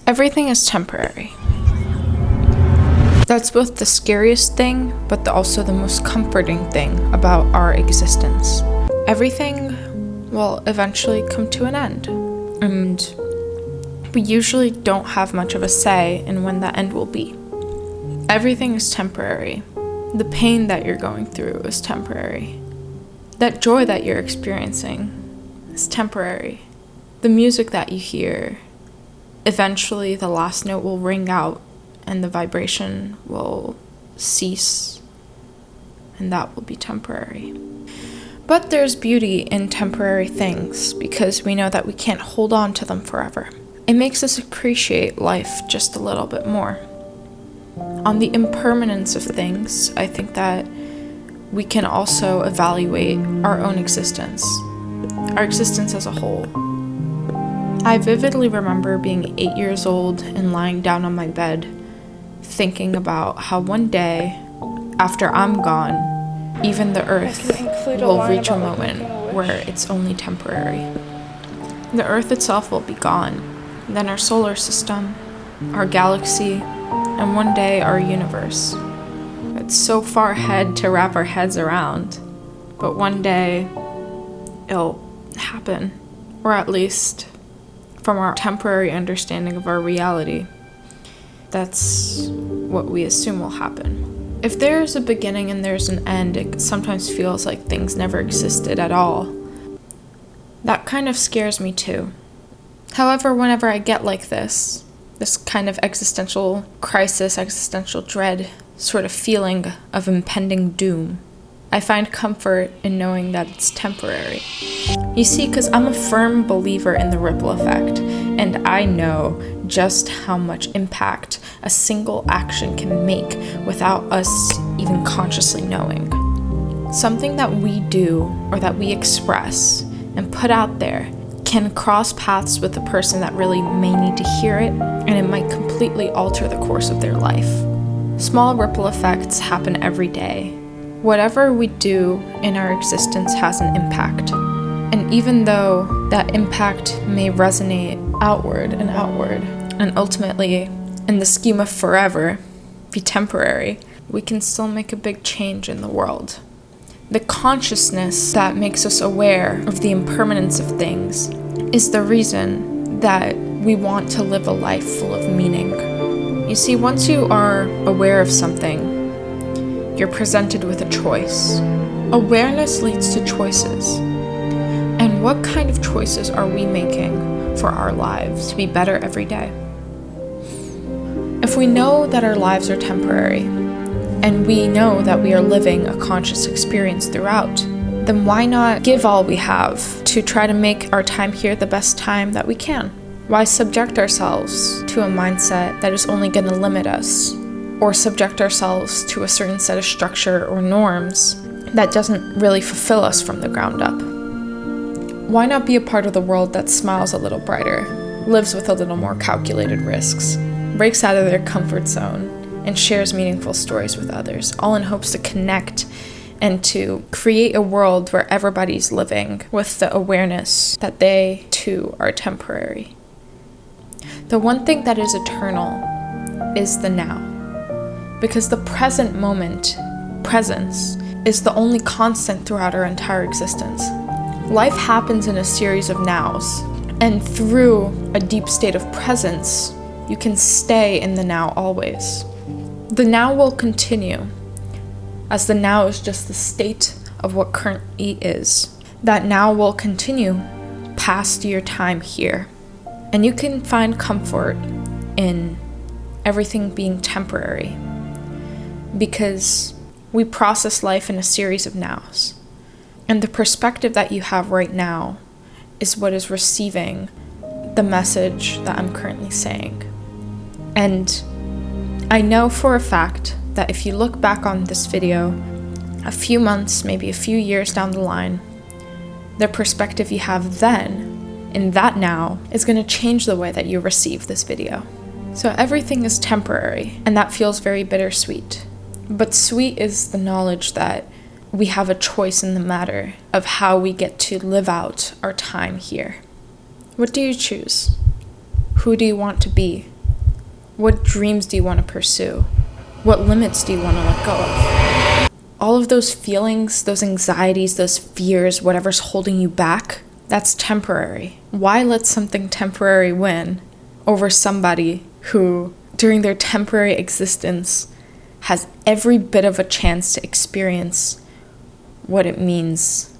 Everything is temporary. That's both the scariest thing, but also the most comforting thing about our existence. Everything will eventually come to an end, and we usually don't have much of a say in when that end will be. Everything is temporary. The pain that you're going through is temporary. That joy that you're experiencing is temporary. The music that you hear, eventually the last note will ring out and the vibration will cease, and that will be temporary. But there's beauty in temporary things because we know that we can't hold on to them forever. It makes us appreciate life just a little bit more. On the impermanence of things, I think that we can also evaluate our own existence, our existence as a whole. I vividly remember being 8 years old and lying down on my bed, thinking about how one day, after I'm gone, even the earth will reach a moment where it's only temporary. The earth itself will be gone, then our solar system, our galaxy, and one day our universe. It's so far ahead to wrap our heads around, but one day it'll happen, or at least from our temporary understanding of our reality, that's what we assume will happen. If there's a beginning and there's an end, it sometimes feels like things never existed at all. That kind of scares me too. However, whenever I get like this kind of existential crisis, existential dread, sort of feeling of impending doom, I find comfort in knowing that it's temporary. You see, because I'm a firm believer in the ripple effect, and I know just how much impact a single action can make without us even consciously knowing. Something that we do or that we express and put out there can cross paths with the person that really may need to hear it, and it might completely alter the course of their life. Small ripple effects happen every day. Whatever we do in our existence has an impact. And even though that impact may resonate outward, and ultimately, in the scheme of forever, be temporary, we can still make a big change in the world. The consciousness that makes us aware of the impermanence of things is the reason that we want to live a life full of meaning. You see, once you are aware of something, you're presented with a choice. Awareness leads to choices. And what kind of choices are we making for our lives to be better every day? If we know that our lives are temporary, and we know that we are living a conscious experience throughout, then why not give all we have to try to make our time here the best time that we can? Why subject ourselves to a mindset that is only going to limit us, or subject ourselves to a certain set of structure or norms that doesn't really fulfill us from the ground up? Why not be a part of the world that smiles a little brighter, lives with a little more calculated risks, breaks out of their comfort zone, and shares meaningful stories with others, all in hopes to connect and to create a world where everybody's living with the awareness that they too are temporary. The one thing that is eternal is the now, because the present moment, presence, is the only constant throughout our entire existence. Life happens in a series of nows, and through a deep state of presence, you can stay in the now always. The now will continue, as the now is just the state of what currently is. That now will continue past your time here. And you can find comfort in everything being temporary, because we process life in a series of nows. And the perspective that you have right now is what is receiving the message that I'm currently saying. And I know for a fact that if you look back on this video a few months, maybe a few years down the line, the perspective you have then, in that now, is going to change the way that you receive this video. So everything is temporary, and that feels very bittersweet. But sweet is the knowledge that we have a choice in the matter of how we get to live out our time here. What do you choose? Who do you want to be? What dreams do you want to pursue? What limits do you want to let go of? All of those feelings, those anxieties, those fears, whatever's holding you back, that's temporary. Why let something temporary win over somebody who, during their temporary existence, has every bit of a chance to experience what it means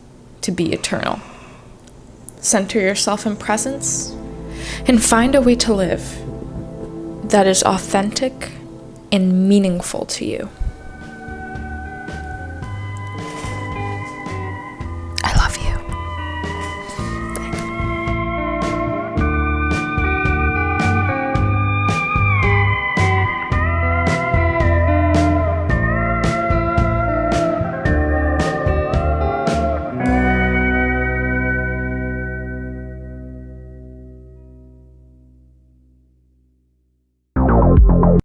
to be eternal? Center yourself in presence and find a way to live that is authentic and meaningful to you.